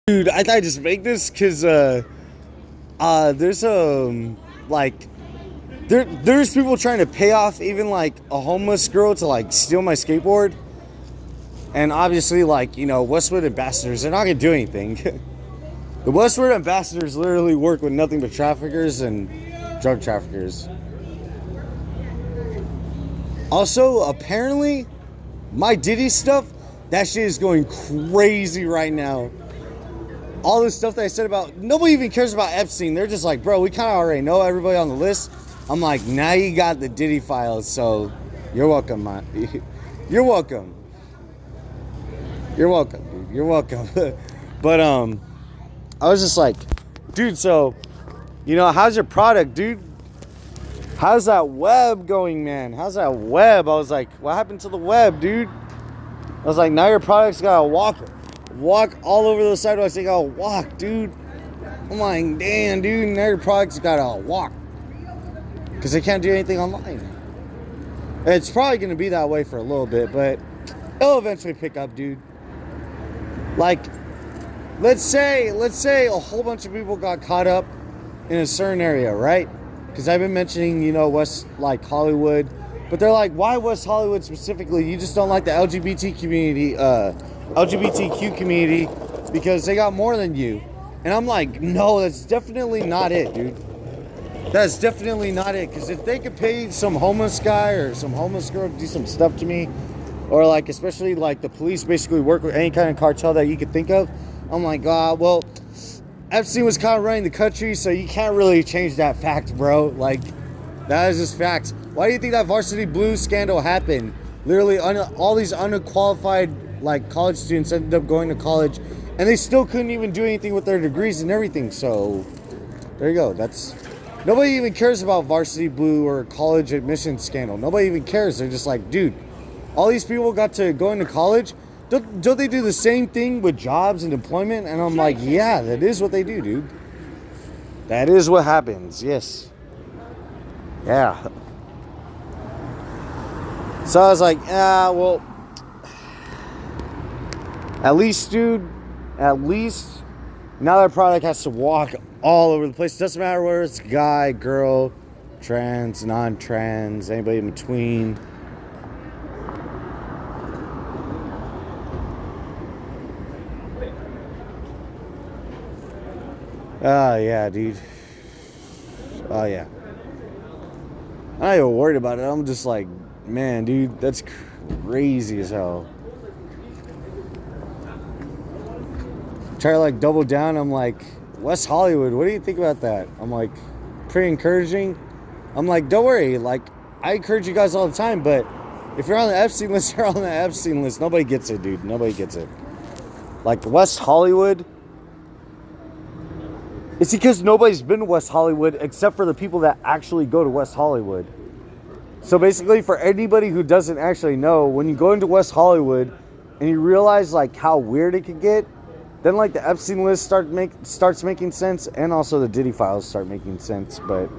Dude, I thought I'd just make this because there's like there's people trying to pay off even like a homeless girl to like steal my skateboard, and obviously like Westwood ambassadors, they're not gonna do anything. The Westwood ambassadors literally work with nothing but traffickers and drug traffickers. Also, apparently, my Diddy stuff, that shit is going crazy right now. All this stuff that I said about, nobody even cares about Epstein. They're just like, bro, we kind of already know everybody on the list. I'm like, now you got the Diddy files, so you're welcome, man. You're welcome. You're welcome, dude. You're welcome. But I was just like, dude, so how's your product, dude? How's that web going, man? How's that web? I was like, what happened to the web, dude? I was like, now your product's gotta walk all over the sidewalks. They gotta walk, dude. I'm like, damn, dude. Now your product's gotta walk because they can't do anything online. It's probably gonna be that way for a little bit, but it'll eventually pick up, dude. Like, let's say a whole bunch of people got caught up in a certain area, right? Because I've been mentioning, West, like Hollywood, but they're like, why West Hollywood specifically? You just don't like the LGBTQ community because they got more than you. And I'm like, no, that's definitely not it, dude. That's definitely not it. Because if they could pay some homeless guy or some homeless girl to do some stuff to me, or like, especially like the police basically work with any kind of cartel that you could think of, I'm like, well, Epstein was kind of running the country, so you can't really change that fact, bro. Like, that is just facts. Why do you think that Varsity Blues scandal happened? Literally, all these underqualified like college students ended up going to college, and they still couldn't even do anything with their degrees and everything. So there you go. That's nobody even cares about Varsity Blue or college admissions scandal. Nobody even cares. They're just like, dude, all these people got to go into college. Don't they do the same thing with jobs and employment? And I'm like, yeah, that is what they do, dude. That is what happens. Yes. Yeah. So I was like, well, at least, dude, now their product has to walk all over the place. It doesn't matter whether it's guy, girl, trans, non-trans, anybody in between. Oh, yeah, dude. Oh, yeah. I'm not even worried about it. I'm just like, man, dude, that's crazy as hell. Try to like double down. I'm like, West Hollywood, what do you think about that? I'm like, pretty encouraging. I'm like, don't worry. Like, I encourage you guys all the time, but if you're on the Epstein list, you're on the Epstein list. Nobody gets it, dude. Nobody gets it. Like, West Hollywood, it's because nobody's been to West Hollywood except for the people that actually go to West Hollywood. So basically, for anybody who doesn't actually know, when you go into West Hollywood and you realize like how weird it could get, then like the Epstein list starts making sense, and also the Diddy files start making sense. But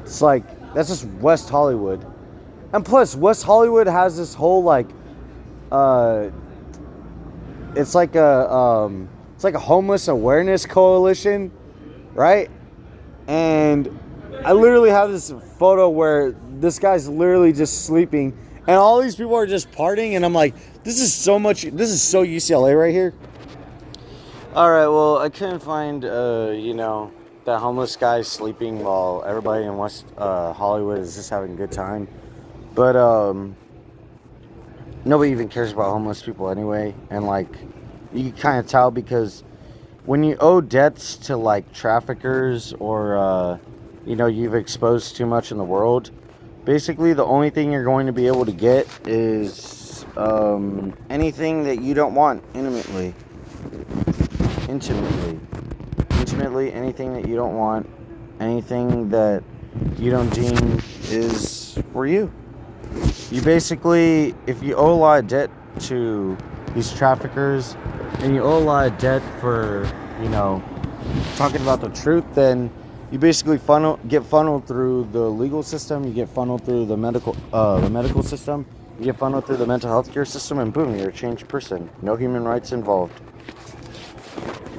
it's like, that's just West Hollywood. And plus, West Hollywood has this whole like it's like a homeless awareness coalition, right? And I literally have this photo where this guy's literally just sleeping and all these people are just partying, and I'm like, this is so UCLA right here. All right, well, I couldn't find that homeless guy sleeping while everybody in West Hollywood is just having a good time. But nobody even cares about homeless people anyway, and like, you can kind of tell because when you owe debts to like traffickers or you've exposed too much in the world, basically the only thing you're going to be able to get is anything that you don't want. Intimately, anything that you don't want, anything that you don't deem is for you. You basically, if you owe a lot of debt to these traffickers, and you owe a lot of debt for, talking about the truth, then you basically get funneled through the legal system, you get funneled through the medical system, you get funneled through the mental health care system, and boom, you're a changed person. No human rights involved.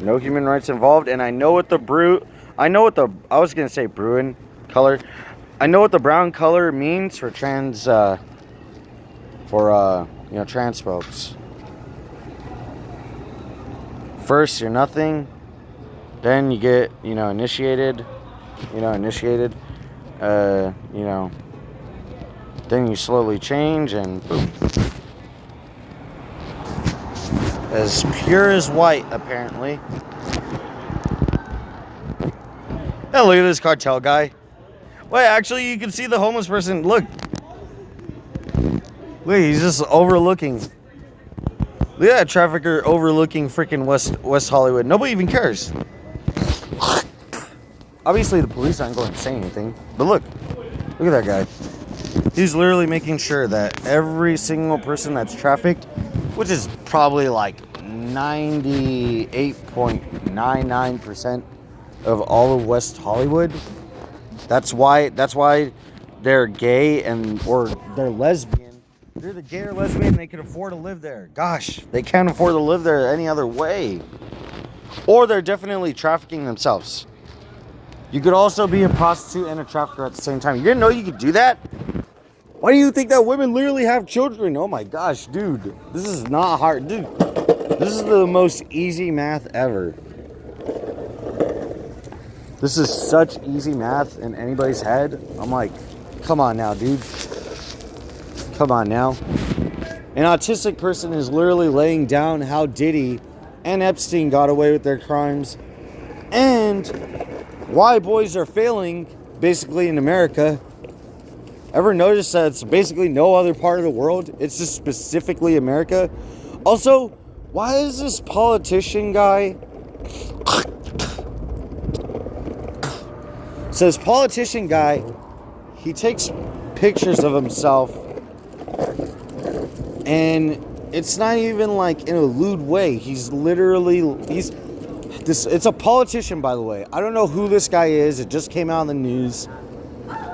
No human rights involved. And I know what I was gonna say Bruin color. I know what the brown color means for trans trans folks. First, you're nothing. Then you get, initiated. Then you slowly change and boom. As pure as white, apparently. Oh, look at this cartel guy. Wait, actually, you can see the homeless person. Look. Look, he's just overlooking. Look at that trafficker overlooking freaking West Hollywood. Nobody even cares. Obviously, the police aren't going to say anything. But look at that guy. He's literally making sure that every single person that's trafficked, which is probably like 98.99% of all of West Hollywood. That's why they're gay or they're lesbian. They're the gay or lesbian, they can afford to live there. Gosh, they can't afford to live there any other way. Or they're definitely trafficking themselves. You could also be a prostitute and a trafficker at the same time. You didn't know you could do that? Why do you think that women literally have children? Oh my gosh, dude. This is not hard. Dude, this is the most easy math ever. This is such easy math in anybody's head. I'm like, come on now, dude. Come on now. An autistic person is literally laying down how Diddy and Epstein got away with their crimes and why boys are failing basically in America. Ever notice that it's basically no other part of the world? It's just specifically America. Also, why is this politician guy... So this politician guy, he takes pictures of himself and it's not even like in a lewd way. It's a politician, by the way. I don't know who this guy is. It just came out in the news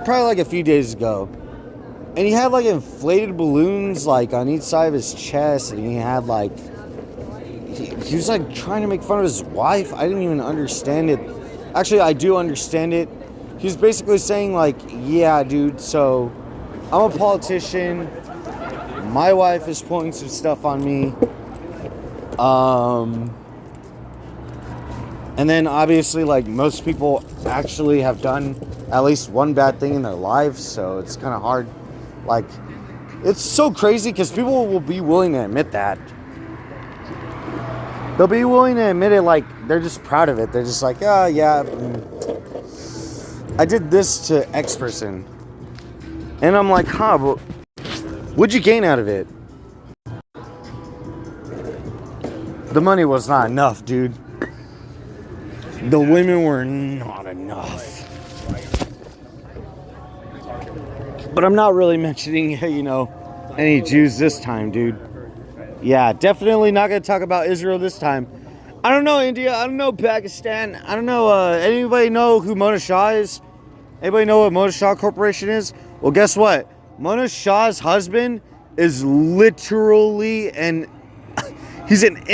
probably like a few days ago. And he had like inflated balloons like on each side of his chest, and he had like he was like trying to make fun of his wife. I didn't even understand it. Actually, I do understand it. He was basically saying like, yeah, dude, so I'm a politician. My wife is pulling some stuff on me. And then obviously, like, most people actually have done at least one bad thing in their lives, so it's kind of hard. Like, it's so crazy because people will be willing to admit that. They'll be willing to admit it, like, they're just proud of it. They're just like, oh, yeah, I did this to X person. And I'm like, huh, but what'd you gain out of it? The money was not enough, dude. The women were not enough. But I'm not really mentioning, any Jews this time, dude. Yeah, definitely not going to talk about Israel this time. I don't know India. I don't know Pakistan. I don't know. Anybody know who Mona Shah is? Anybody know what Mona Shah Corporation is? Well, guess what? Mona Shah's husband is literally he's an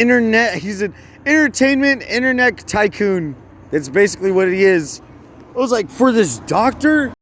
entertainment internet tycoon. That's basically what he is. I was like, for this doctor?